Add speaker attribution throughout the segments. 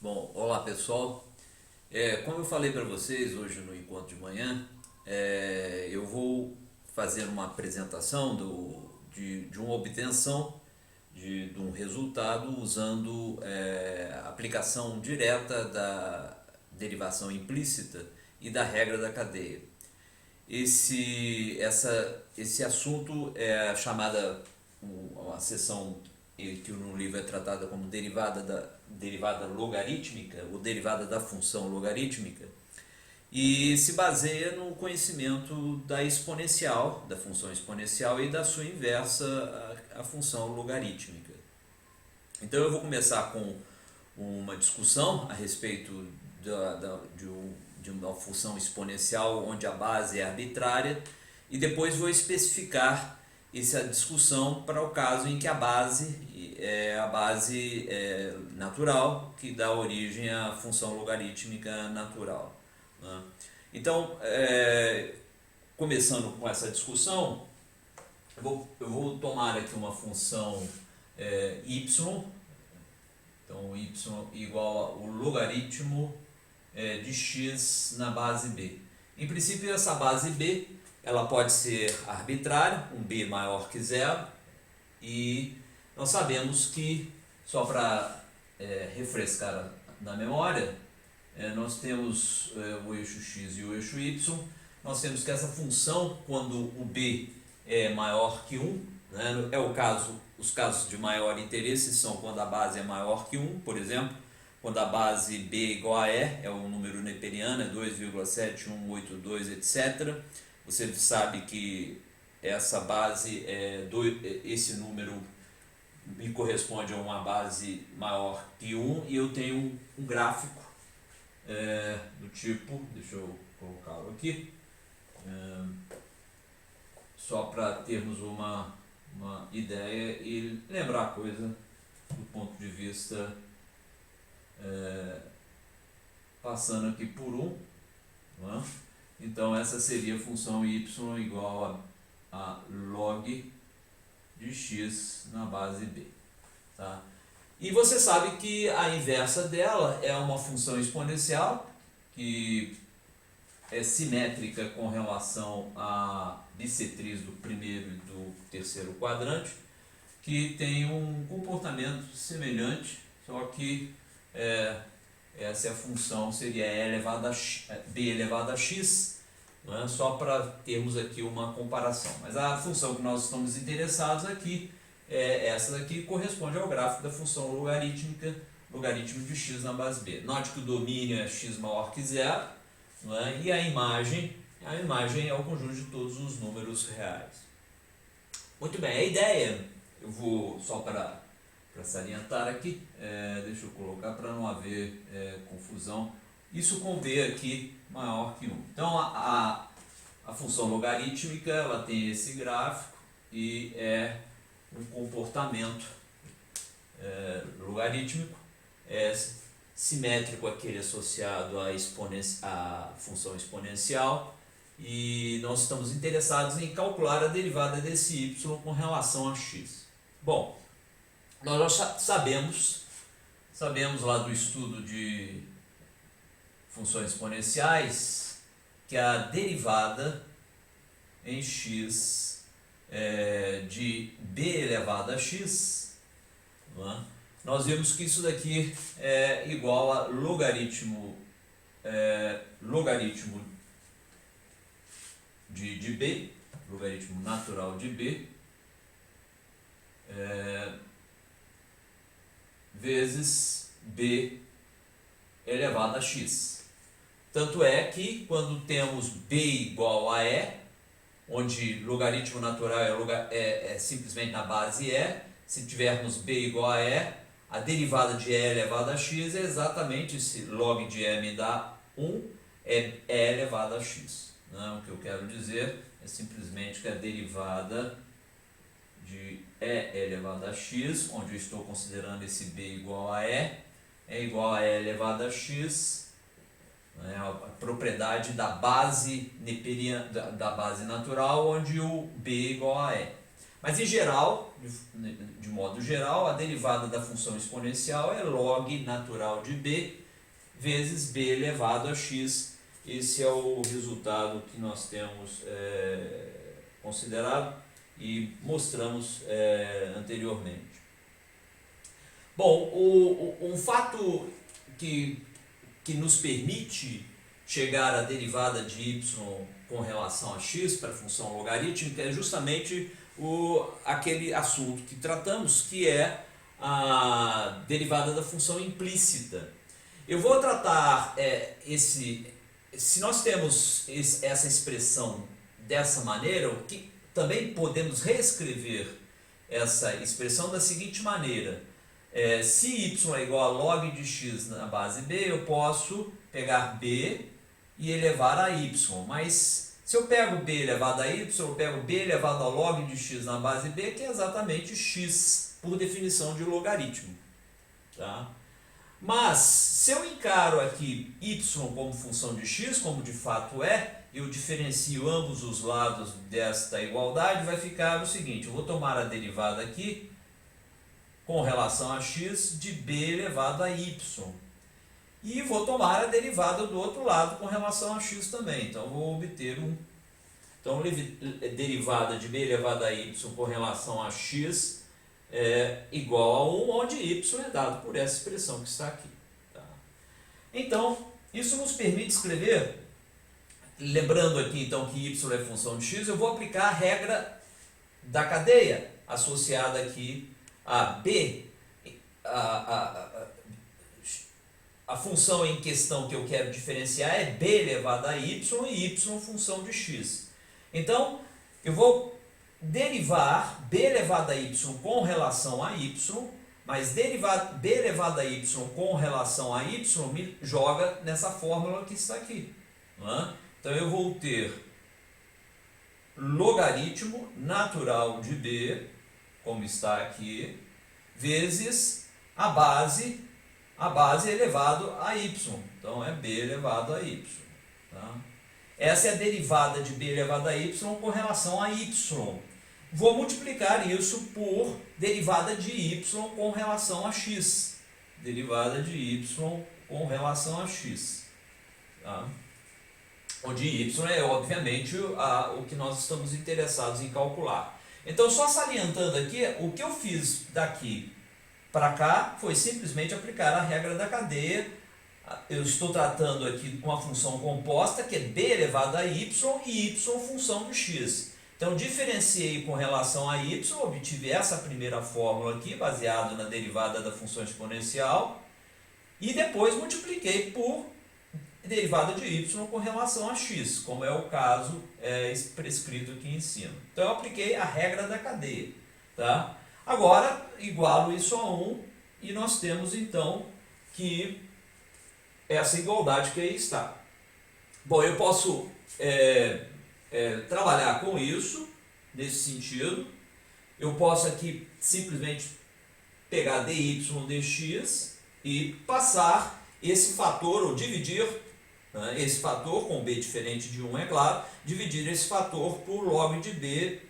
Speaker 1: Bom, olá pessoal. Como eu falei para vocês hoje no encontro de manhã, eu vou fazer uma apresentação de uma obtenção de um resultado usando a aplicação direta da derivação implícita e da regra da cadeia. Esse assunto é a chamada, uma seção que no livro é tratada como derivada logarítmica, ou derivada da função logarítmica, e se baseia no conhecimento da exponencial, da função exponencial e da sua inversa, a função logarítmica. Então eu vou começar com uma discussão a respeito de uma função exponencial onde a base é arbitrária e depois vou especificar essa discussão para o caso em que a base é a base natural que dá origem à função logarítmica natural, né? Então, começando com essa discussão, eu vou tomar aqui uma função y. Então, y igual ao logaritmo de x na base b. Em princípio, essa base b ela pode ser arbitrária, um b maior que zero, e nós sabemos que, só para refrescar na memória, nós temos o eixo x e o eixo y. Nós temos que essa função, quando o b é maior que 1, né, os casos de maior interesse são quando a base é maior que 1, por exemplo, quando a base b é igual a e, é um número neperiano, é 2,7182, etc. Você sabe que essa base, esse número me corresponde a uma base maior que 1 e eu tenho um gráfico do tipo, deixa eu colocá-lo aqui, só para termos uma ideia e lembrar a coisa do ponto de vista passando aqui por 1, não é? Então essa seria a função y igual a log de x na base b, tá? E você sabe que a inversa dela é uma função exponencial que é simétrica com relação à bissetriz do primeiro e do terceiro quadrante, que tem um comportamento semelhante, só que essa é a função, seria e elevado a x, b elevado a x, né? Só para termos aqui uma comparação. Mas a função que nós estamos interessados aqui essa daqui, corresponde ao gráfico da função logarítmica, logaritmo de x na base b. Note que o domínio é x maior que zero, né? E a imagem é o conjunto de todos os números reais. Muito bem, a ideia, eu vou só para salientar aqui, deixa eu colocar para não haver confusão, isso com b aqui maior que 1. Então a função logarítmica ela tem esse gráfico e é um comportamento logarítmico simétrico àquele associado à função exponencial, e nós estamos interessados em calcular a derivada desse y com relação a x. Bom, nós já sabemos lá do estudo de funções exponenciais que a derivada em x de b elevado a x, não é? Nós vimos que isso daqui é igual a logaritmo de b, logaritmo natural de b, vezes b elevado a x. Tanto é que quando temos b igual a e, onde logaritmo natural é simplesmente na base e, se tivermos b igual a e, a derivada de e elevado a x é exatamente esse log de e me dá 1, é e elevado a x. Não, o que eu quero dizer é simplesmente que a derivada de e elevado a x, onde eu estou considerando esse b igual a e, é igual a e elevado a x, né, a propriedade da base neperiana, da base natural, onde o b é igual a e. Mas em geral, de modo geral, a derivada da função exponencial é log natural de b vezes b elevado a x. Esse é o resultado que nós temos considerado e mostramos anteriormente. Bom, um fato que nos permite chegar à derivada de y com relação a x para a função logarítmica é justamente aquele assunto que tratamos, que é a derivada da função implícita. Eu vou tratar se nós temos essa expressão dessa maneira, também podemos reescrever essa expressão da seguinte maneira. Se y é igual a log de x na base b, eu posso pegar b e elevar a y. Mas se eu pego b elevado a y, eu pego b elevado a log de x na base b, que é exatamente x, por definição de logaritmo. Tá? Mas, se eu encaro aqui y como função de x, como de fato eu diferencio ambos os lados desta igualdade, vai ficar o seguinte: eu vou tomar a derivada aqui com relação a x de b elevado a y. E vou tomar a derivada do outro lado com relação a x também. Então, vou obter derivada de b elevado a y com relação a x igual a 1, onde y é dado por essa expressão que está aqui. Tá? Então, isso nos permite escrever, lembrando aqui então que y é função de x, eu vou aplicar a regra da cadeia associada aqui a b, a função em questão que eu quero diferenciar é b elevado a y e y função de x. Então, eu vou derivar b elevado a y com relação a y, mas derivar b elevado a y com relação a y me joga nessa fórmula que está aqui. Não é? Então, eu vou ter logaritmo natural de b, como está aqui, vezes a base elevado a y. Então, é b elevado a y. Tá? Essa é a derivada de b elevado a y com relação a y. Vou multiplicar isso por derivada de y com relação a x. Derivada de y com relação a x. Tá? Onde y é, obviamente, o que nós estamos interessados em calcular. Então, só salientando aqui, o que eu fiz daqui para cá foi simplesmente aplicar a regra da cadeia. Eu estou tratando aqui com uma função composta, que é b elevado a y e y função de x. Então, diferenciei com relação a y, obtive essa primeira fórmula aqui, baseado na derivada da função exponencial, e depois multipliquei por derivada de y com relação a x, como é o caso prescrito aqui em cima. Então, eu apliquei a regra da cadeia. Tá? Agora, igualo isso a 1 e nós temos, então, que essa igualdade que aí está. Bom, eu posso trabalhar com isso, nesse sentido. Eu posso aqui simplesmente pegar dy dx e passar esse fator, ou dividir esse fator, com b diferente de 1, é claro, dividir esse fator por log de b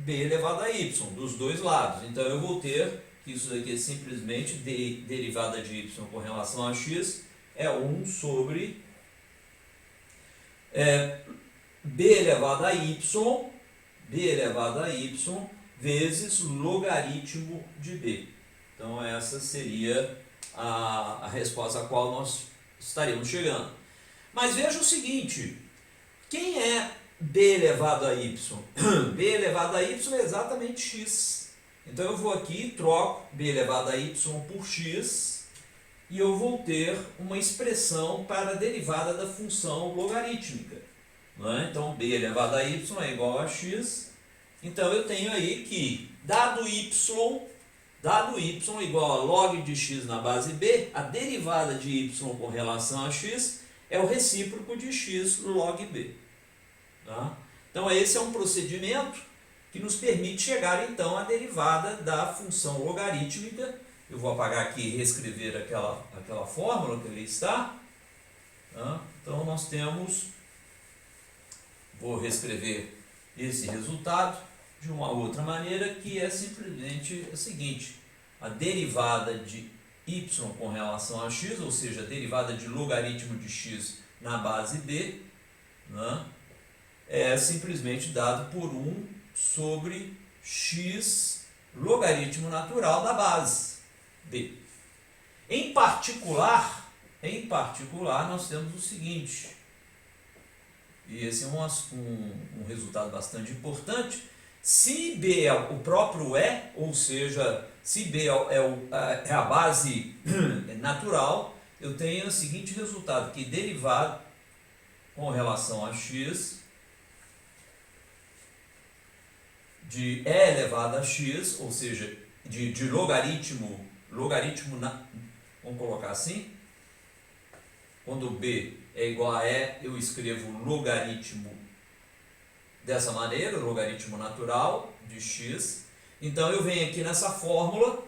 Speaker 1: elevado a y, dos dois lados. Então, eu vou ter que isso daqui é simplesmente derivada de y com relação a x, é 1 sobre b elevado a y vezes logaritmo de b. Então, essa seria a resposta a qual nós estaríamos chegando. Mas veja o seguinte, quem é b elevado a y? b elevado a y é exatamente x. Então, eu vou aqui e troco b elevado a y por x, e eu vou ter uma expressão para a derivada da função logarítmica. Não é? Então, b elevado a y é igual a x. Então, eu tenho aí que, dado y igual a log de x na base b, a derivada de y com relação a x é o recíproco de x log b. Tá? Então, esse é um procedimento que nos permite chegar, então, à derivada da função logarítmica. Eu vou apagar aqui e reescrever aquela fórmula que ali está. Tá? Então, nós temos... Vou reescrever esse resultado. de uma outra maneira, que é simplesmente a seguinte: a derivada de y com relação a x, ou seja, a derivada de logaritmo de x na base b, né, é simplesmente dado por 1 sobre x logaritmo natural da base b. Em particular, nós temos o seguinte, e esse é um resultado bastante importante: se b é o próprio e, ou seja, se b é a base natural, eu tenho o seguinte resultado, que derivada com relação a x de e elevado a x, ou seja, de logaritmo, vamos colocar assim, quando b é igual a e, eu escrevo logaritmo dessa maneira, logaritmo natural de x. Então eu venho aqui nessa fórmula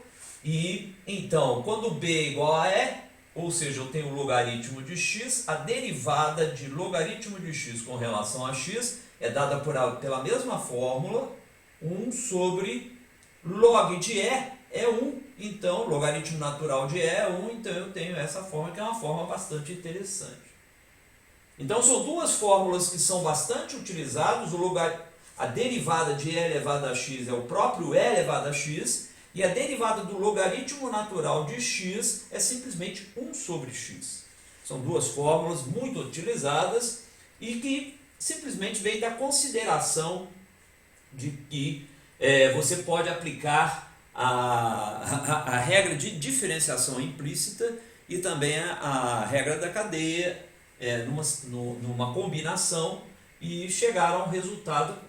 Speaker 1: e então quando b é igual a e, ou seja, eu tenho logaritmo de x, a derivada de logaritmo de x com relação a x é dada pela mesma fórmula, 1 sobre log de e é 1, então logaritmo natural de e é 1, então eu tenho essa forma, que é uma forma bastante interessante. Então são duas fórmulas que são bastante utilizadas. A derivada de e elevado a x é o próprio e elevado a x, e a derivada do logaritmo natural de x é simplesmente 1 sobre x. São duas fórmulas muito utilizadas e que simplesmente vem da consideração de que você pode aplicar a regra de diferenciação implícita e também a regra da cadeia numa combinação e chegar a um resultado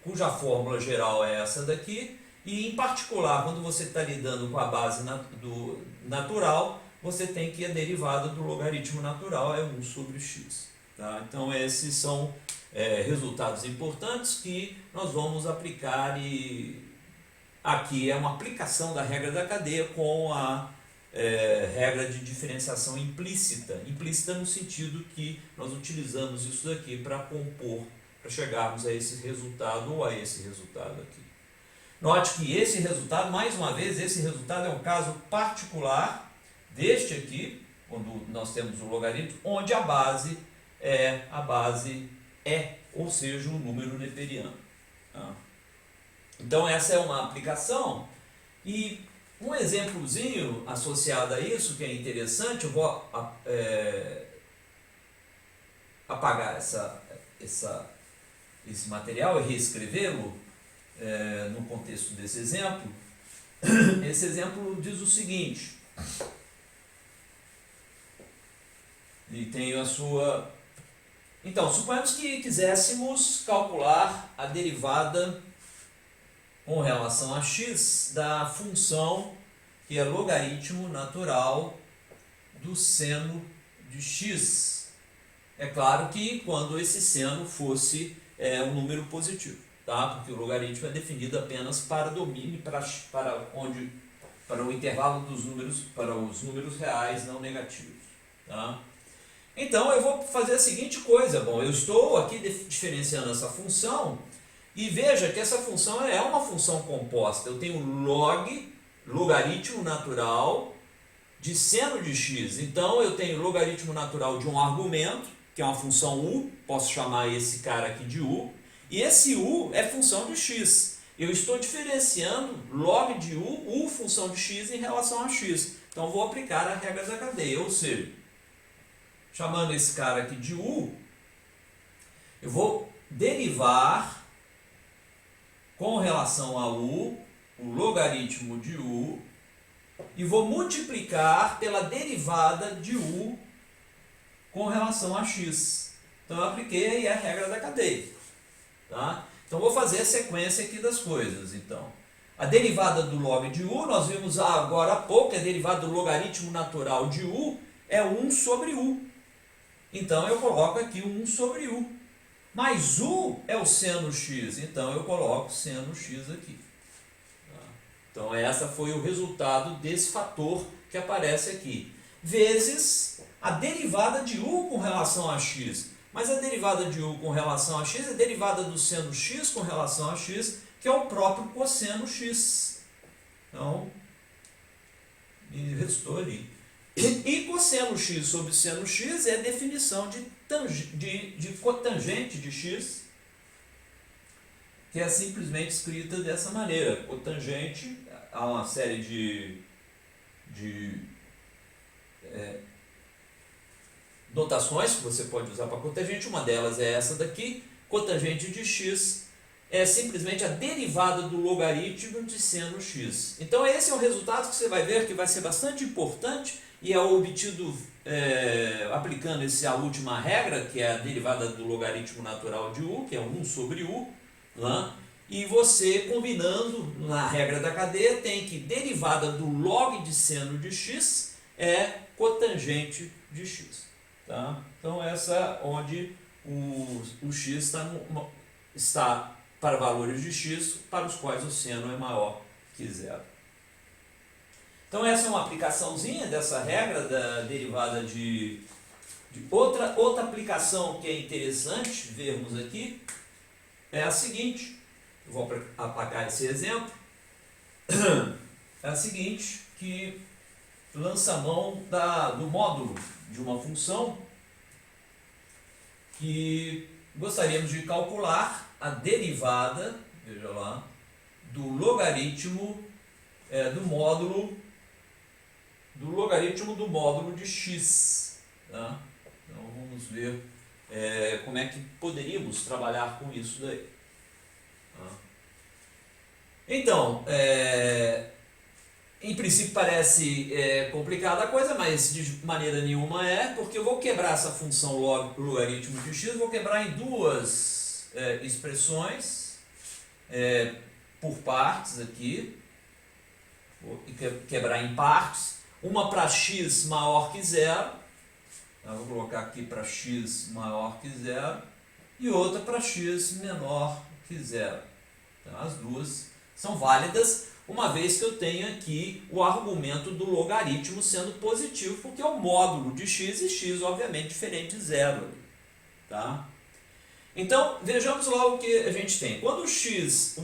Speaker 1: cuja fórmula geral é essa daqui, e em particular quando você está lidando com a base natural, você tem que a derivada do logaritmo natural é 1 sobre x. Tá? Então esses são resultados importantes que nós vamos aplicar, e aqui é uma aplicação da regra da cadeia com a regra de diferenciação implícita no sentido que nós utilizamos isso daqui para compor, para chegarmos a esse resultado ou a esse resultado aqui. Note que esse resultado, mais uma vez, esse resultado é um caso particular deste aqui, quando nós temos o logaritmo, onde a base é ou seja, o número neperiano. Tá? Então essa é uma aplicação, e um exemplozinho associado a isso que é interessante, eu vou apagar esse material e reescrevê-lo no contexto desse exemplo. Esse exemplo diz o seguinte, e tem a sua... Então, suponhamos que quiséssemos calcular a derivada com relação a x da função que é logaritmo natural do seno de x. É claro que quando esse seno fosse um número positivo, tá? Porque o logaritmo é definido apenas para domínio, para o intervalo dos números, para os números reais não negativos. Tá? Então eu vou fazer a seguinte coisa, eu estou aqui diferenciando essa função, e veja que essa função é uma função composta. Eu tenho logaritmo natural de seno de x. Então eu tenho logaritmo natural de um argumento, que é uma função u, posso chamar esse cara aqui de u, e esse u é função de x. Eu estou diferenciando log de u função de x em relação a x. Então vou aplicar a regra da cadeia, ou seja, chamando esse cara aqui de u, eu vou derivar com relação a u, o logaritmo de u, e vou multiplicar pela derivada de u com relação a x. Então eu apliquei aí a regra da cadeia. Tá? Então vou fazer a sequência aqui das coisas. Então, a derivada do log de u, nós vimos agora há pouco, a derivada do logaritmo natural de u é 1 sobre u. Então eu coloco aqui o 1 sobre u. Mas u é o seno x, então eu coloco seno x aqui. Então essa foi o resultado desse fator que aparece aqui. Vezes a derivada de u com relação a x. Mas a derivada de u com relação a x é a derivada do seno x com relação a x, que é o próprio cosseno x. Então, me restou ali. E cosseno x sobre seno x é a definição de cotangente de x, que é simplesmente escrita dessa maneira. Cotangente, há uma série de notações que você pode usar para cotangente. Uma delas é essa daqui. Cotangente de x é simplesmente a derivada do logaritmo de seno x. Então esse é o resultado que você vai ver que vai ser bastante importante e é obtido aplicando a última regra, que é a derivada do logaritmo natural de u, que é 1 sobre u, né? E você, combinando na regra da cadeia, tem que derivada do log de seno de x é cotangente de x. Tá? Então essa onde o x está para valores de x para os quais o seno é maior que zero. Então essa é uma aplicaçãozinha dessa regra da derivada de outra aplicação que é interessante vermos aqui é a seguinte. Eu vou apagar esse exemplo. É a seguinte, que lança a mão do módulo de uma função que gostaríamos de calcular a derivada, veja lá, do logaritmo do módulo de x. Tá? Então vamos ver como é que poderíamos trabalhar com isso daí. Tá? Então, em princípio parece complicada a coisa, mas de maneira nenhuma porque eu vou quebrar essa função logaritmo de x, vou quebrar em duas expressões por partes aqui, vou quebrar em partes, uma para x maior que zero, eu vou colocar aqui para x maior que zero, e outra para x menor que zero. Então, as duas são válidas, uma vez que eu tenho aqui o argumento do logaritmo sendo positivo, porque é o módulo de x, e x obviamente diferente de zero. Tá? Então, vejamos lá o que a gente tem. Quando o x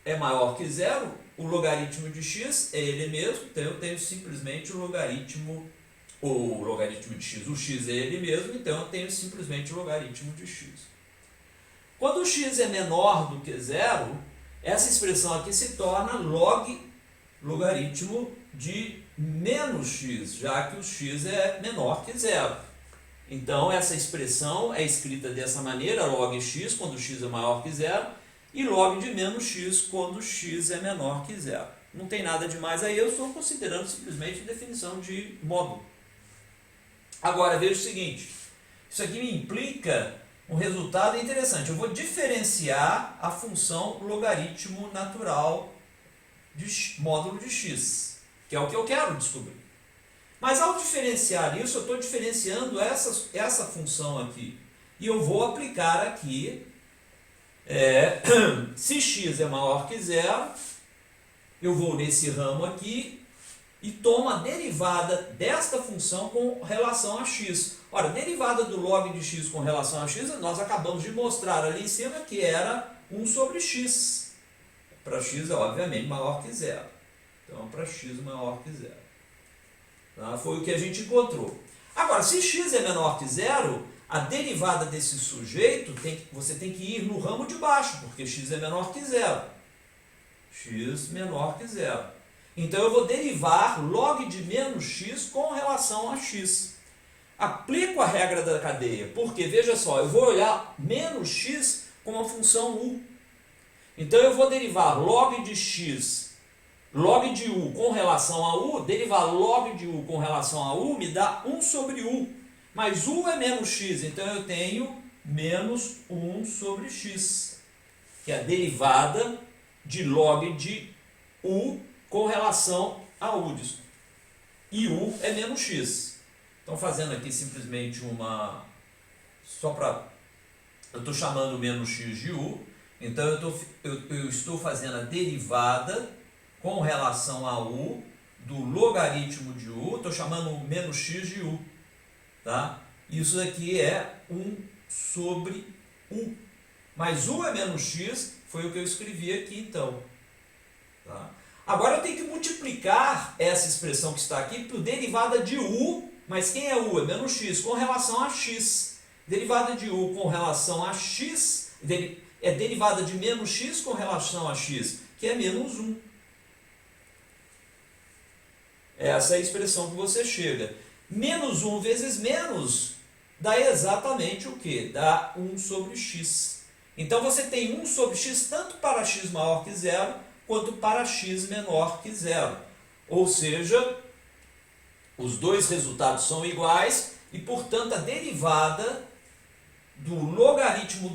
Speaker 1: é maior que zero, o logaritmo de x é ele mesmo, então eu tenho simplesmente o logaritmo de x. O x é ele mesmo, então eu tenho simplesmente o logaritmo de x. Quando o x é menor do que zero, essa expressão aqui se torna logaritmo de menos x, já que o x é menor que zero. Então, essa expressão é escrita dessa maneira, log x quando x é maior que zero, e log de menos x quando x é menor que zero. Não tem nada demais aí, eu estou considerando simplesmente definição de módulo. Agora, veja o seguinte, isso aqui me implica um resultado interessante. Eu vou diferenciar a função logaritmo natural de módulo de x, que é o que eu quero descobrir. Mas ao diferenciar isso, eu estou diferenciando essa função aqui. E eu vou aplicar aqui, se x é maior que zero, eu vou nesse ramo aqui e tomo a derivada desta função com relação a x. Ora, a derivada do log de x com relação a x, nós acabamos de mostrar ali em cima que era 1 sobre x. Para x é obviamente maior que zero. Então, para x maior que zero. Tá? Foi o que a gente encontrou. Agora, se x é menor que zero, a derivada desse sujeito, você tem que ir no ramo de baixo, porque x é menor que zero. X menor que zero. Então, eu vou derivar log de menos x com relação a x. Aplico a regra da cadeia, porque, veja só, eu vou olhar menos x como a função u. Então, eu vou derivar log de x, log de u com relação a u, derivar log de u com relação a u me dá 1 sobre u. Mas u é menos x, então eu tenho menos 1 sobre x, que é a derivada de log de u com relação a u. E u é menos x. Então, fazendo aqui simplesmente eu estou chamando menos x de u, então eu estou fazendo a derivada com relação a u do logaritmo de u, estou chamando menos x de u. Tá? Isso aqui é 1 sobre u. Mas u é menos x
Speaker 2: foi o que eu escrevi aqui então. Tá? Agora eu tenho que multiplicar essa expressão que está aqui por derivada de u, mas quem é u? É menos x, com relação a x. Derivada de u com relação a x é derivada de menos x com relação a x, que é menos 1. Essa é a expressão que você chega. Menos 1 vezes menos dá exatamente o quê? Dá 1 sobre x. Então você tem 1 sobre x tanto para x maior que zero, quanto para x menor que zero. Ou seja, os dois resultados são iguais e, portanto, a derivada do logaritmo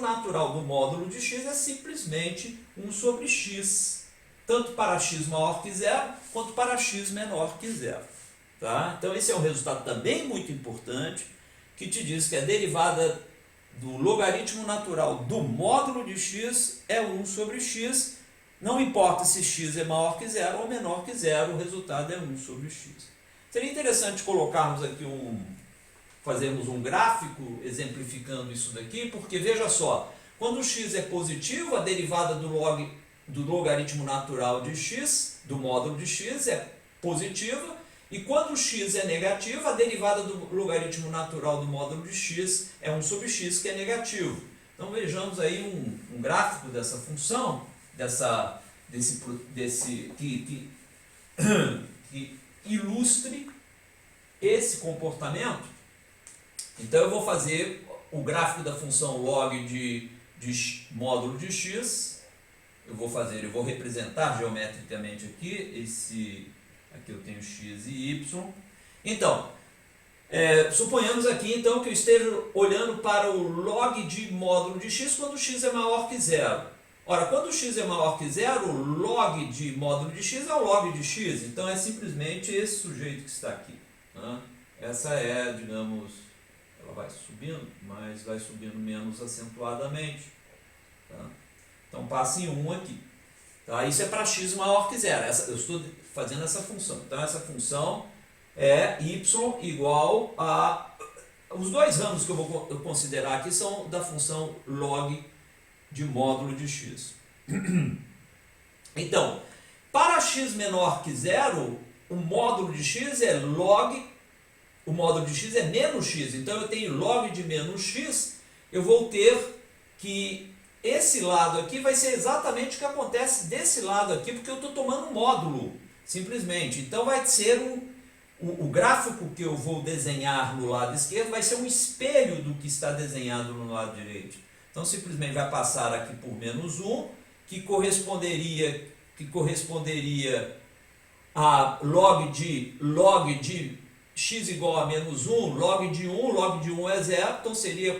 Speaker 2: natural do módulo de x é simplesmente 1 sobre x, tanto para x maior que zero, quanto para x menor que zero. Tá? Então esse é um resultado também muito importante, que te diz que a derivada do logaritmo natural do módulo de x é 1 sobre x, não importa se x é maior que zero ou menor que zero, o resultado é 1 sobre x. Seria interessante colocarmos aqui fazermos um gráfico exemplificando isso daqui, porque veja só, quando o x é positivo, a derivada do logaritmo natural de x, do módulo de x, é positiva, e quando o x é negativo, a derivada do logaritmo natural do módulo de x é 1 sobre x, que é negativo. Então vejamos aí um gráfico dessa função, que ilustre esse comportamento. Então eu vou fazer o gráfico da função log de módulo de x. Eu vou representar geometricamente aqui, aqui eu tenho x e y. Então, suponhamos aqui então que eu esteja olhando para o log de módulo de x quando x é maior que zero. Ora, quando x é maior que zero, o log de módulo de x é o log de x. Então é simplesmente esse sujeito que está aqui. Né? Essa é, digamos, ela vai subindo, mas vai subindo menos acentuadamente. Tá? Então passa em 1 aqui. Tá? Isso é para x maior que zero. Eu estou fazendo essa função. Então essa função é y igual a... Os dois ramos que eu vou considerar aqui são da função log de módulo de x. Então, para x menor que zero, o módulo de x é log, o módulo de x é menos x. Então eu tenho log de menos x, eu vou ter que esse lado aqui vai ser exatamente o que acontece desse lado aqui, porque eu estou tomando um módulo, simplesmente. Então vai ser o gráfico que eu vou desenhar no lado esquerdo vai ser um espelho do que está desenhado no lado direito. Então simplesmente vai passar aqui por menos 1, que corresponderia a log de x igual a menos 1, log de 1 é zero, então seria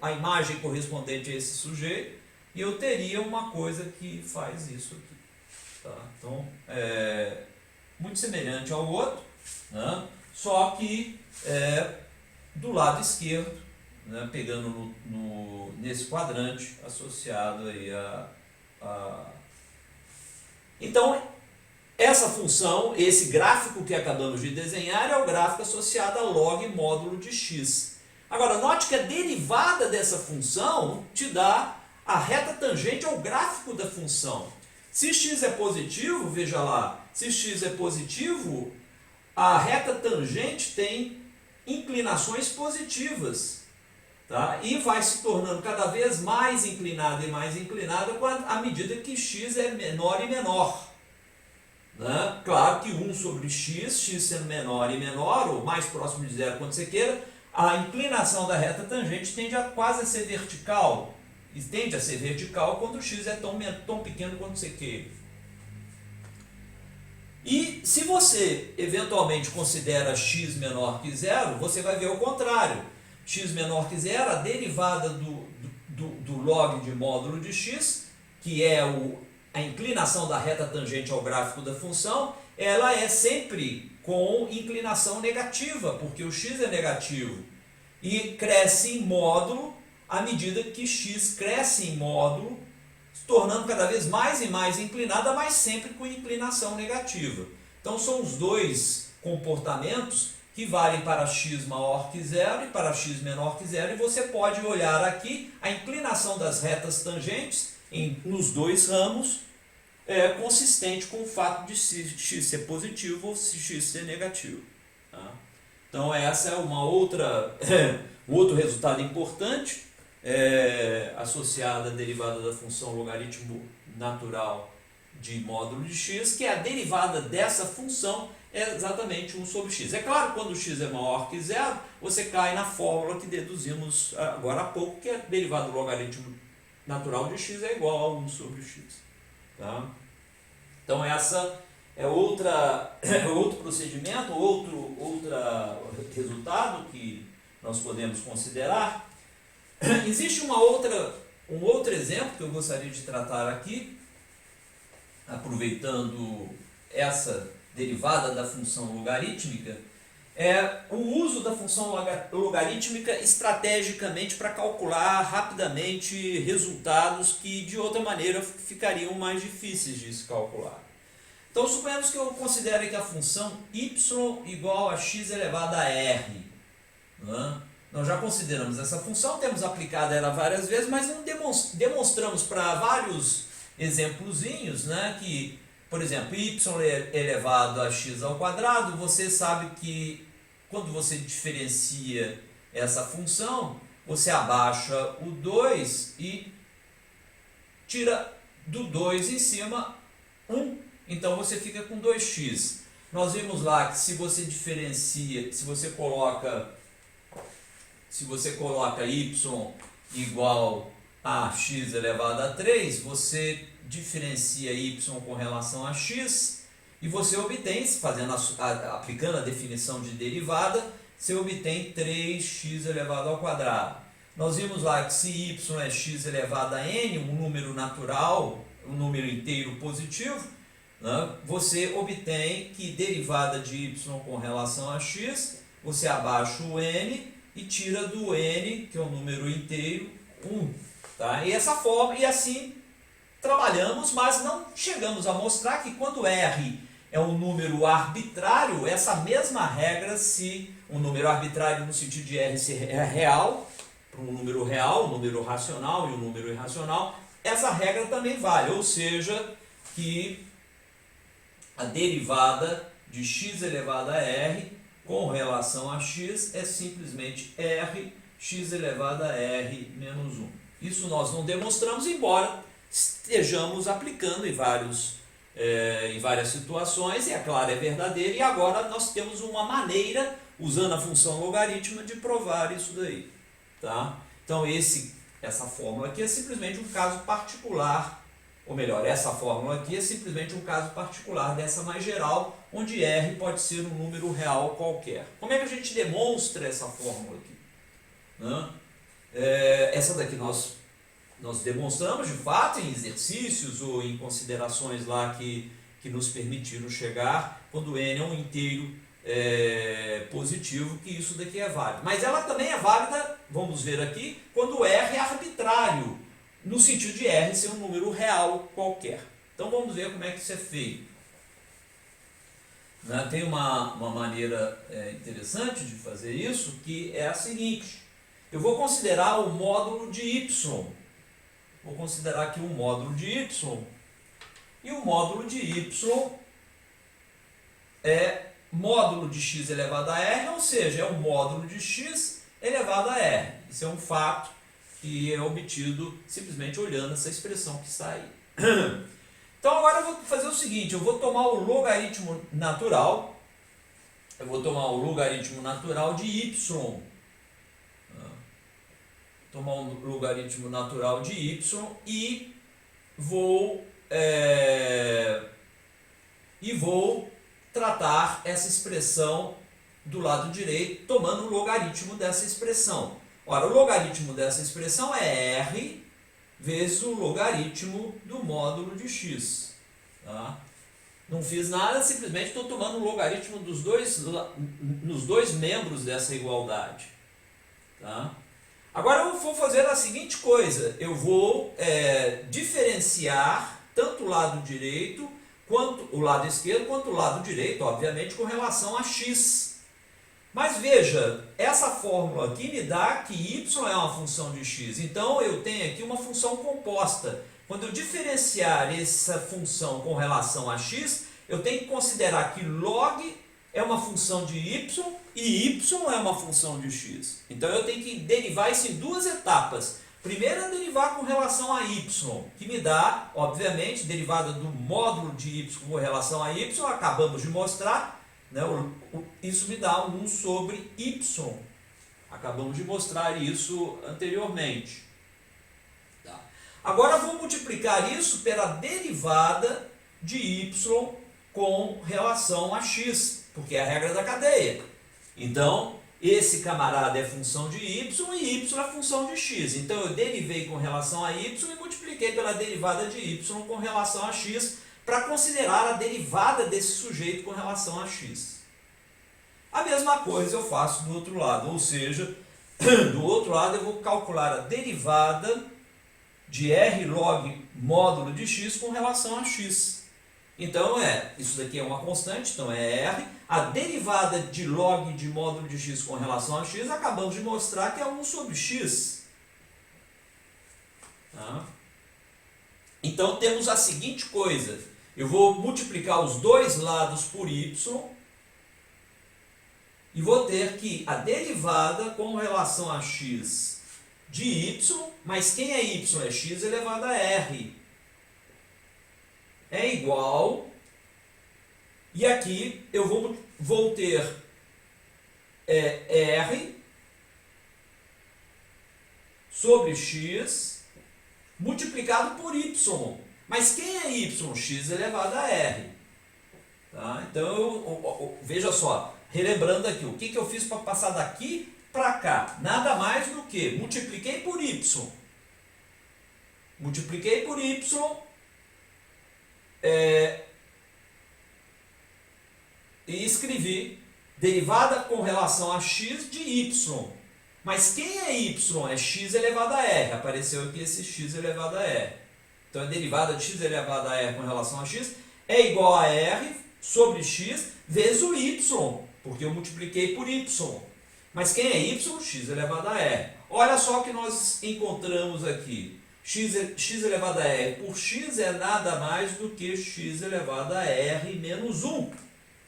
Speaker 2: a imagem correspondente a esse sujeito, e eu teria uma coisa que faz isso aqui. Tá? Então, é muito semelhante ao outro, né? Só que do lado esquerdo, né? Pegando nesse quadrante associado aí Então, essa função, esse gráfico que acabamos de desenhar é o gráfico associado a log módulo de x. Agora, note que a derivada dessa função te dá a reta tangente ao gráfico da função. Se x é positivo, veja lá, se x é positivo, a reta tangente tem inclinações positivas. Tá? E vai se tornando cada vez mais inclinada e mais inclinada à medida que x é menor e menor. Né? Claro que 1 sobre x sendo menor e menor, ou mais próximo de zero quando você queira, a inclinação da reta tangente tende a quase a ser vertical. E tende a ser vertical quando x é tão pequeno quanto você queira. E se você eventualmente considera x menor que zero, você vai ver o contrário. X menor que zero, a derivada do log de módulo de x, que é a inclinação da reta tangente ao gráfico da função, ela é sempre com inclinação negativa, porque o x é negativo. E cresce em módulo à medida que x cresce em módulo, se tornando cada vez mais e mais inclinada, mas sempre com inclinação negativa. Então são os dois comportamentos que valem para x maior que zero e para x menor que zero, e você pode olhar aqui a inclinação das retas tangentes nos dois ramos, consistente com o fato de x ser positivo ou x ser negativo. Tá? Então essa é uma outra, um outro resultado importante associado à derivada da função logaritmo natural de módulo de x, que é a derivada dessa função é exatamente 1 sobre x. É claro, quando x é maior que zero, você cai na fórmula que deduzimos agora há pouco, que é a derivada do logaritmo natural de x é igual a 1 sobre x. Tá? Então essa é outro procedimento, outro resultado que nós podemos considerar. Existe um outro exemplo que eu gostaria de tratar aqui, aproveitando essa derivada da função logarítmica, é o uso da função logarítmica estrategicamente para calcular rapidamente resultados que de outra maneira ficariam mais difíceis de se calcular. Então suponhamos que eu considere que a função y igual a x elevado a r. Né? Nós já consideramos essa função, temos aplicado ela várias vezes, mas não demonstramos para vários exemplozinhos, né, que, por exemplo, y elevado a x ao quadrado, você sabe que quando você diferencia essa função, você abaixa o 2 e tira do 2 em cima 1. Então você fica com 2x. Nós vimos lá que se você diferencia, se você coloca y igual a x elevado a 3, você diferencia y com relação a x e você obtém, aplicando a definição de derivada, você obtém 3x elevado ao quadrado. Nós vimos lá que se y é x elevado a n, um número natural, um número inteiro positivo, né, você obtém que derivada de y com relação a x, você abaixa o n e tira do n, que é um número inteiro, 1. Tá? E essa forma, e assim trabalhamos, mas não chegamos a mostrar que quando r é um número arbitrário, essa mesma regra, se um número arbitrário no sentido de r ser real, para um número racional e um número irracional, essa regra também vale, ou seja, que a derivada de x elevado a r com relação a x é simplesmente r, x elevado a r menos 1. Isso nós não demonstramos, embora estejamos aplicando em várias situações, e é claro, é verdadeiro, e agora nós temos uma maneira, usando a função logarítmica, de provar isso daí. Tá? Então essa fórmula aqui é simplesmente um caso particular, ou melhor, essa fórmula aqui é simplesmente um caso particular dessa mais geral, onde r pode ser um número real qualquer. Como é que a gente demonstra essa fórmula aqui? Né? Essa daqui nós demonstramos de fato em exercícios ou em considerações lá que nos permitiram chegar, quando n é um inteiro positivo, que isso daqui é válido. Mas ela também é válida, vamos ver aqui, quando r é arbitrário, no sentido de r ser um número real qualquer. Então vamos ver como é que isso é feito. Né? Tem uma maneira interessante de fazer isso, que é a seguinte: eu vou considerar o módulo de y. Vou considerar aqui o módulo de y. E o módulo de y é módulo de x elevado a r, ou seja, é o módulo de x elevado a r. Isso é um fato que é obtido simplesmente olhando essa expressão que está aí. Então agora eu vou fazer o seguinte: eu vou tomar o logaritmo natural, de y. Tomar um logaritmo natural de y e vou tratar essa expressão do lado direito, tomando o logaritmo dessa expressão. Ora, o logaritmo dessa expressão é r vezes o logaritmo do módulo de x. Tá? Não fiz nada, simplesmente estou tomando o logaritmo nos dois membros dessa igualdade. Tá? Agora eu vou fazer a seguinte coisa: eu vou diferenciar tanto o lado esquerdo quanto o lado direito, obviamente, com relação a x. Mas veja, essa fórmula aqui me dá que y é uma função de x. Então eu tenho aqui uma função composta. Quando eu diferenciar essa função com relação a x, eu tenho que considerar que log é uma função de y e y é uma função de x. Então eu tenho que derivar isso em duas etapas. Primeiro é derivar com relação a y, que me dá, obviamente, derivada do módulo de y com relação a y, acabamos de mostrar, né, isso me dá 1 sobre y. Acabamos de mostrar isso anteriormente. Tá. Agora vou multiplicar isso pela derivada de y com relação a x, porque é a regra da cadeia. Então, esse camarada é função de y e y é função de x. Então, eu derivei com relação a y e multipliquei pela derivada de y com relação a x para considerar a derivada desse sujeito com relação a x. A mesma coisa eu faço do outro lado, ou seja, do outro lado eu vou calcular a derivada de r log módulo de x com relação a x. Então, isso daqui é uma constante, então é r. A derivada de log de módulo de x com relação a x, acabamos de mostrar que é 1 sobre x. Tá? Então, temos a seguinte coisa. Eu vou multiplicar os dois lados por y e vou ter que a derivada com relação a x de y, mas quem é y? É x elevado a r. É igual, e aqui eu vou ter r sobre x multiplicado por y. Mas quem é y? X elevado a r. Tá? Então, veja só, relembrando aqui, o que eu fiz para passar daqui para cá? Nada mais do que multipliquei por y. Multipliquei por y. E escrevi derivada com relação a x de y. Mas quem é y? É x elevado a r. Apareceu aqui esse x elevado a r. Então, a derivada de x elevado a r com relação a x é igual a r sobre x vezes o y, porque eu multipliquei por y. Mas quem é y? X elevado a r. Olha só o que nós encontramos aqui. X elevado a r por x é nada mais do que x elevado a r menos 1,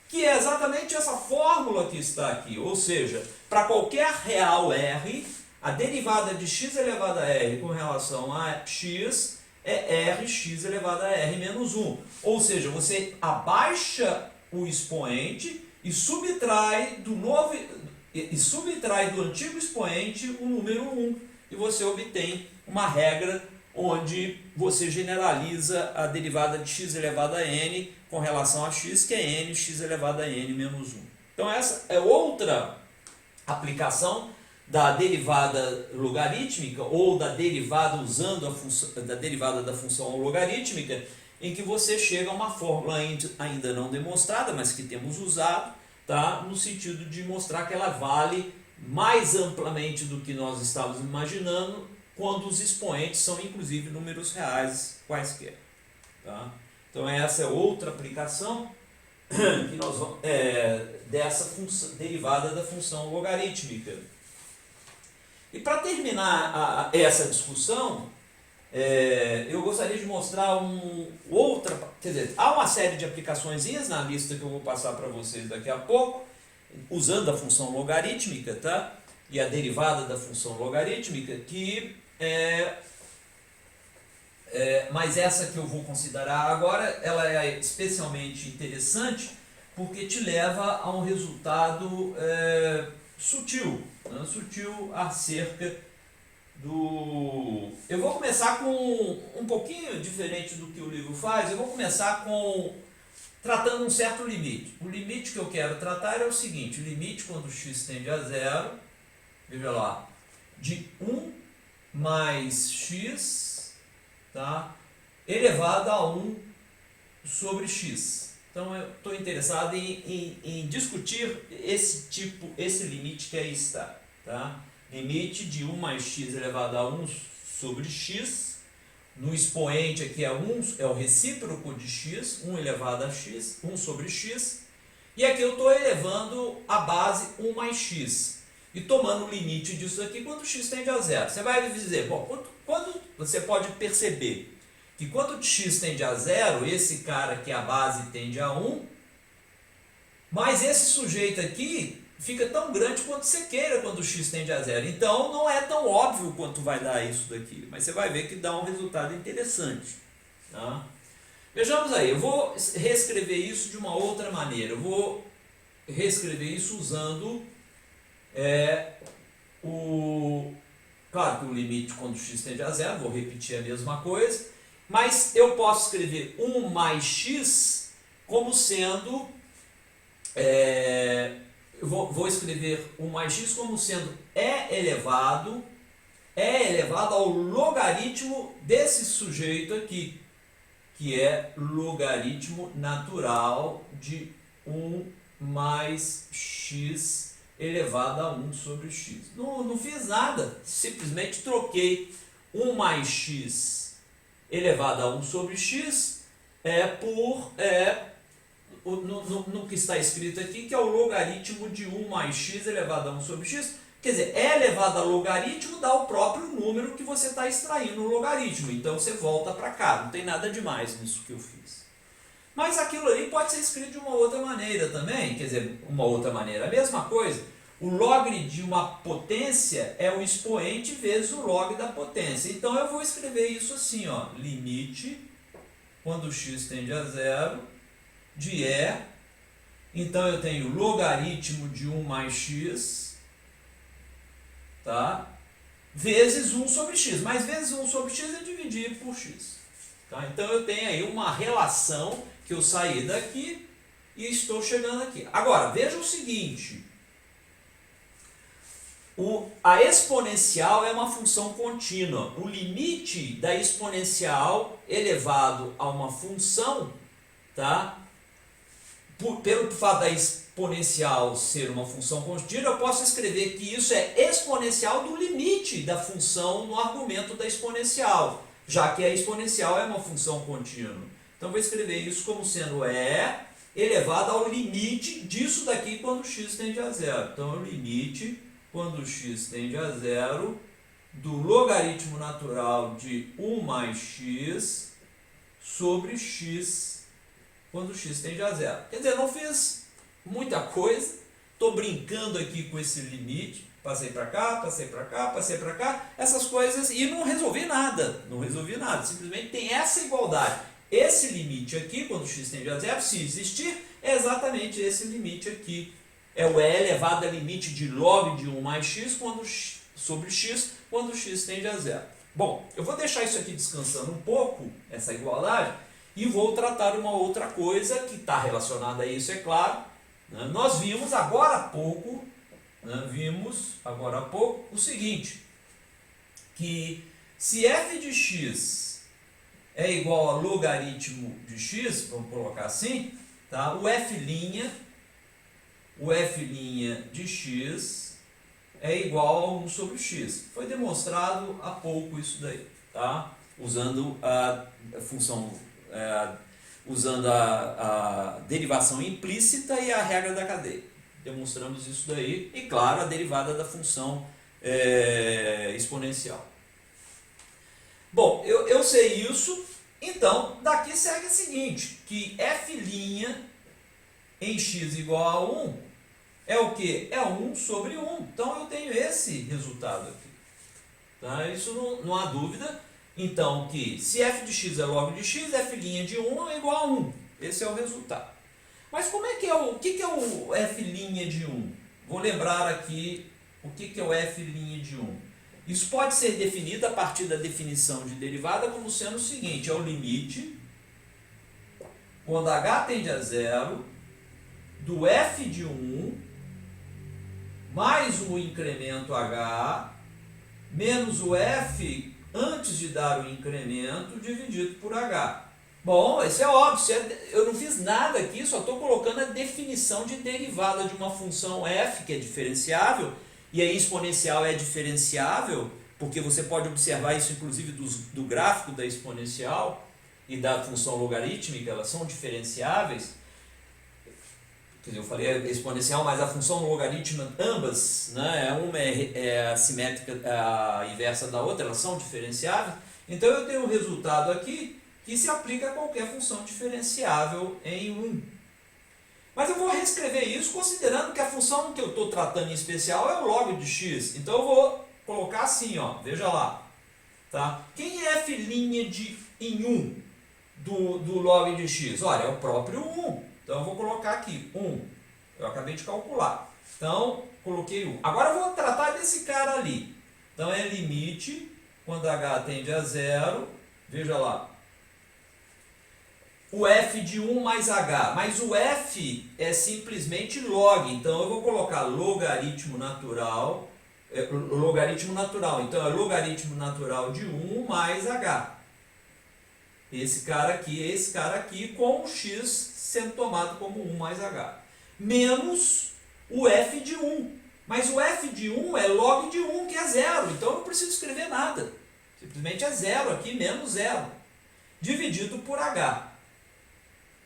Speaker 2: que é exatamente essa fórmula que está aqui. Ou seja, para qualquer real r, a derivada de x elevado a r com relação a x é rx elevado a r menos 1. Ou seja, você abaixa o expoente e subtrai do antigo expoente o número 1. E você obtém uma regra onde você generaliza a derivada de x elevado a n com relação a x, que é n, x elevado a n menos 1. Então, essa é outra aplicação da derivada logarítmica, ou da derivada usando da derivada da função logarítmica, em que você chega a uma fórmula ainda não demonstrada, mas que temos usado, tá? No sentido de mostrar que ela vale mais amplamente do que nós estávamos imaginando, quando os expoentes são inclusive números reais quaisquer. Tá? Então essa é outra aplicação que nós vamos, dessa derivada da função logarítmica. E para terminar essa discussão, eu gostaria de mostrar quer dizer, há uma série de aplicações na lista que eu vou passar para vocês daqui a pouco, usando a função logarítmica, tá? E a derivada da função logarítmica, mas essa que eu vou considerar agora, ela é especialmente interessante porque te leva a um resultado sutil acerca do... Eu vou começar com um pouquinho diferente do que o livro faz. Eu vou começar tratando um certo limite. O limite que eu quero tratar é o seguinte: o limite quando x tende a zero, veja lá, de 1 mais x, tá, elevado a 1 sobre x. Então eu estou interessado em discutir esse limite que aí está. Tá? Limite de 1 mais x elevado a 1 sobre x. No expoente aqui é o recíproco de x, 1 elevado a x, 1 sobre x. E aqui eu estou elevando a base 1 mais x. E tomando o limite disso aqui quando x tende a zero. Você vai dizer, bom, quando você pode perceber que quando x tende a zero, esse cara aqui, a base tende a 1, mas esse sujeito aqui fica tão grande quanto você queira quando x tende a zero. Então não é tão óbvio quanto vai dar isso daqui, mas você vai ver que dá um resultado interessante. Tá? Vejamos aí, eu vou reescrever isso de uma outra maneira. Eu vou reescrever isso usando claro que o limite quando x tende a zero, vou repetir a mesma coisa, mas eu posso escrever 1 mais x como sendo, eu vou escrever 1 mais x como sendo e elevado ao logaritmo desse sujeito aqui, que é logaritmo natural de 1 mais x elevado a 1 sobre x. Não fiz nada, simplesmente troquei 1 mais x elevado a 1 sobre x no que está escrito aqui, que é o logaritmo de 1 mais x elevado a 1 sobre x. Quer dizer, e elevado a logaritmo dá o próprio número que você está extraindo no logaritmo. Então você volta para cá, não tem nada demais nisso que eu fiz. Mas aquilo ali pode ser escrito de uma outra maneira também, quer dizer, uma outra maneira, a mesma coisa. O log de uma potência é o expoente vezes o log da potência. Então eu vou escrever isso assim, ó, limite, quando x tende a zero, de e. Então eu tenho logaritmo de 1 mais x, tá? Vezes 1 sobre x. Mas vezes 1 sobre x é dividir por x. Tá? Então eu tenho aí uma relação que eu saí daqui e estou chegando aqui. Agora, veja o seguinte. A exponencial é uma função contínua. O limite da exponencial elevado a uma função, tá? Pelo fato da exponencial ser uma função contínua, eu posso escrever que isso é exponencial do limite da função no argumento da exponencial, já que a exponencial é uma função contínua. Então, vou escrever isso como sendo e elevado ao limite disso daqui quando x tende a zero. Então, é o limite quando x tende a zero do logaritmo natural de 1 mais x sobre x quando x tende a zero. Quer dizer, não fiz muita coisa, estou brincando aqui com esse limite, passei para cá, passei para cá, passei para cá, essas coisas, e não resolvi nada, simplesmente tem essa igualdade. Esse limite aqui, quando x tende a zero, se existir, é exatamente esse limite aqui. É o e elevado a limite de log de 1 mais x sobre x quando x tende a zero. Bom, eu vou deixar isso aqui descansando um pouco, essa igualdade, e vou tratar uma outra coisa que está relacionada a isso, é claro. Nós vimos agora há pouco, o seguinte, que se f de x é igual a logaritmo de x, vamos colocar assim, tá? o f' de x é igual a 1 sobre x. Foi demonstrado há pouco isso daí, tá? Usando a função, usando a derivação implícita e a regra da cadeia. Demonstramos isso daí e, claro, a derivada da função exponencial. Bom, eu sei isso, então daqui segue o seguinte, que f' em x igual a 1 é o que? É 1 sobre 1. Então eu tenho esse resultado aqui. Tá? Isso não há dúvida. Então que se f de x é log de x, f' de 1 é igual a 1. Esse é o resultado. Mas como é que é o que é o f' de 1? Vou lembrar aqui o que é o f' de 1. Isso pode ser definido a partir da definição de derivada como sendo o seguinte, é o limite quando h tende a zero do f de 1 mais o incremento h menos o f antes de dar o incremento dividido por h. Bom, isso é óbvio, eu não fiz nada aqui, só estou colocando a definição de derivada de uma função f, que é diferenciável, e a exponencial é diferenciável, porque você pode observar isso inclusive do gráfico da exponencial e da função logarítmica, elas são diferenciáveis. quer dizer, eu falei exponencial, mas a função logarítmica, ambas, né, uma é assimétrica, a inversa da outra, elas são diferenciáveis. Então eu tenho um resultado aqui que se aplica a qualquer função diferenciável em 1. Mas eu vou reescrever isso considerando que a função que eu estou tratando em especial é o log de x. Então eu vou colocar assim, ó, veja lá. Tá? Quem é f' em 1 do log de x? Olha, é o próprio 1. Então eu vou colocar aqui 1. Eu acabei de calcular. Então, coloquei 1. Agora eu vou tratar desse cara ali. Então é limite, quando h tende a 0, veja lá. O f de 1 mais h, mas o f é simplesmente log, então eu vou colocar logaritmo natural, então é logaritmo natural de 1 mais h. Esse cara aqui com o x sendo tomado como 1 mais h. Menos o f de 1, mas o f de 1 é log de 1, que é 0, então eu não preciso escrever nada. Simplesmente é 0 aqui, menos 0, dividido por h.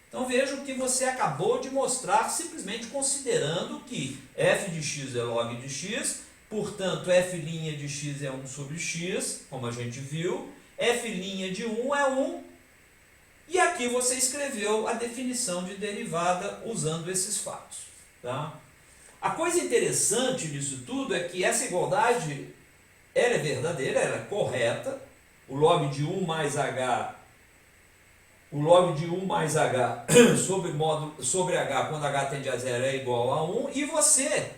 Speaker 2: Então veja o que você acabou de mostrar, simplesmente considerando que f de x é log de x, portanto f' de x é 1 sobre x, como a gente viu, f' de 1 é 1, e aqui você escreveu a definição de derivada usando esses fatos. Tá? A coisa interessante disso tudo é que essa igualdade ela é verdadeira, ela é correta, o log de 1 mais h sobre h quando h tende a 0 é igual a 1, e você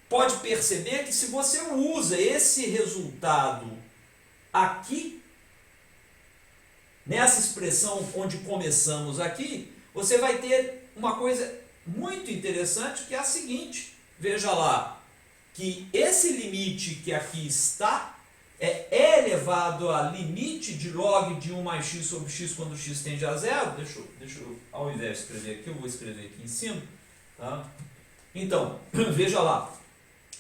Speaker 2: pode perceber que se você usa esse resultado aqui, nessa expressão onde começamos aqui, você vai ter uma coisa muito interessante, que é a seguinte, veja lá, que esse limite que aqui está é elevado a limite de log de 1 mais x sobre x quando x tende a 0. Deixa eu, ao invés de escrever aqui, eu vou escrever aqui em cima. Tá? Então, veja lá.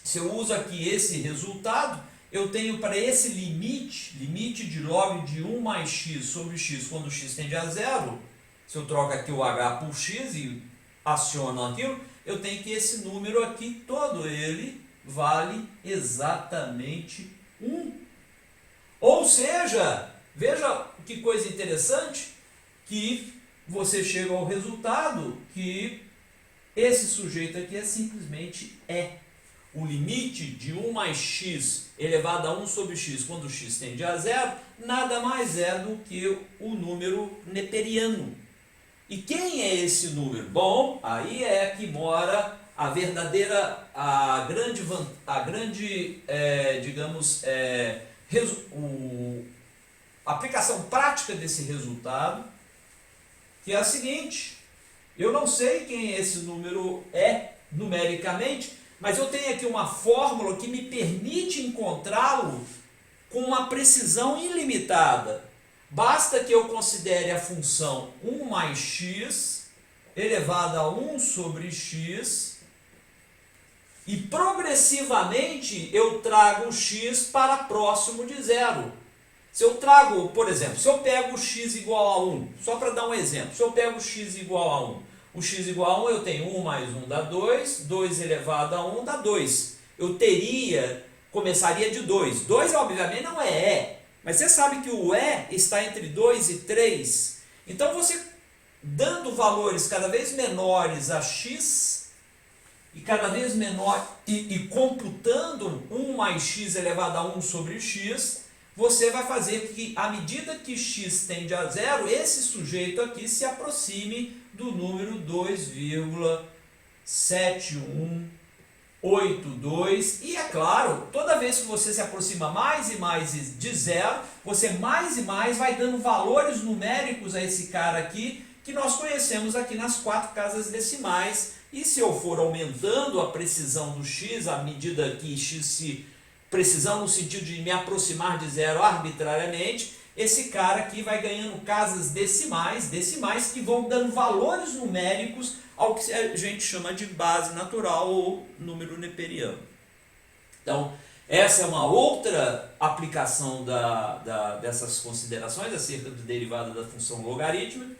Speaker 2: Se eu uso aqui esse resultado, eu tenho para esse limite de log de 1 mais x sobre x quando x tende a 0, se eu troco aqui o h por x e aciono aquilo, eu tenho que esse número aqui, todo ele, vale exatamente 1. Ou seja, veja que coisa interessante, que você chega ao resultado que esse sujeito aqui é simplesmente o limite de 1 mais x elevado a 1 sobre x quando x tende a 0, nada mais é do que o número neperiano. E quem é esse número? Bom, aí é que mora a verdadeira, a grande aplicação prática desse resultado, que é a seguinte: eu não sei quem esse número é numericamente, mas eu tenho aqui uma fórmula que me permite encontrá-lo com uma precisão ilimitada. Basta que eu considere a função 1 mais x elevada a 1 sobre x e progressivamente eu trago o x para próximo de zero. Se eu trago, por exemplo, se eu pego o x igual a 1, só para dar um exemplo, se eu pego o x igual a 1, o x igual a 1 eu tenho 1 mais 1 dá 2, 2 elevado a 1 dá 2. Eu começaria de 2. 2 obviamente não é E, mas você sabe que o E está entre 2 e 3. Então você, dando valores cada vez menores a x, e cada vez menor, e computando 1 mais x elevado a 1 sobre x, você vai fazer que, à medida que x tende a 0, esse sujeito aqui se aproxime do número 2,7182. E é claro, toda vez que você se aproxima mais e mais de zero, você mais e mais vai dando valores numéricos a esse cara aqui, que nós conhecemos aqui nas 4 casas decimais. E se eu for aumentando a precisão do x, à medida que x se precisão no sentido de me aproximar de zero arbitrariamente, esse cara aqui vai ganhando casas decimais que vão dando valores numéricos ao que a gente chama de base natural ou número neperiano. Então, essa é uma outra aplicação dessas considerações acerca do derivado da função logarítmica.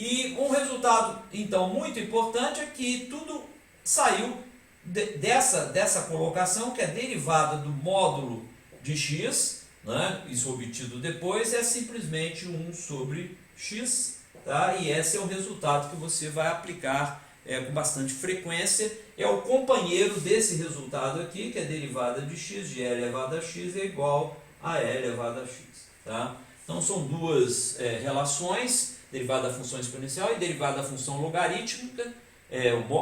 Speaker 2: E um resultado, então, muito importante é que tudo saiu dessa colocação, que é derivada do módulo de x, né? Isso obtido depois é simplesmente 1 sobre x, tá? E esse é o resultado que você vai aplicar com bastante frequência. É o companheiro desse resultado aqui, que é derivada de x, de e elevado a x é igual a e elevado a x. Tá? Então são duas relações, derivada da função exponencial e derivada da função logarítmica,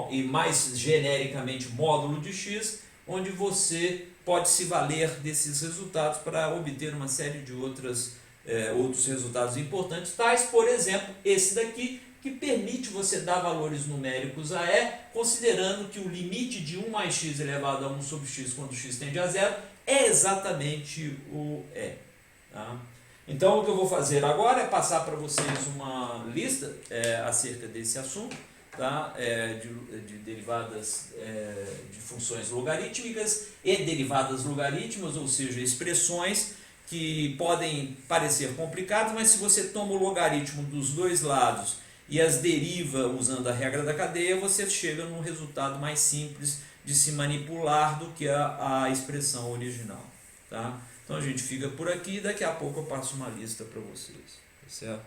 Speaker 2: e mais genericamente módulo de x, onde você pode se valer desses resultados para obter uma série de outros resultados importantes, tais, por exemplo, esse daqui, que permite você dar valores numéricos a e, considerando que o limite de 1 mais x elevado a 1 sobre x quando x tende a zero é exatamente o e. Tá? Então o que eu vou fazer agora é passar para vocês uma lista acerca desse assunto, tá? De derivadas de funções logarítmicas e derivadas logarítmicas, ou seja, expressões que podem parecer complicadas, mas se você toma o logaritmo dos dois lados e as deriva usando a regra da cadeia, você chega num resultado mais simples de se manipular do que a expressão original. Tá? Então a gente fica por aqui e daqui a pouco eu passo uma lista para vocês. Tá certo?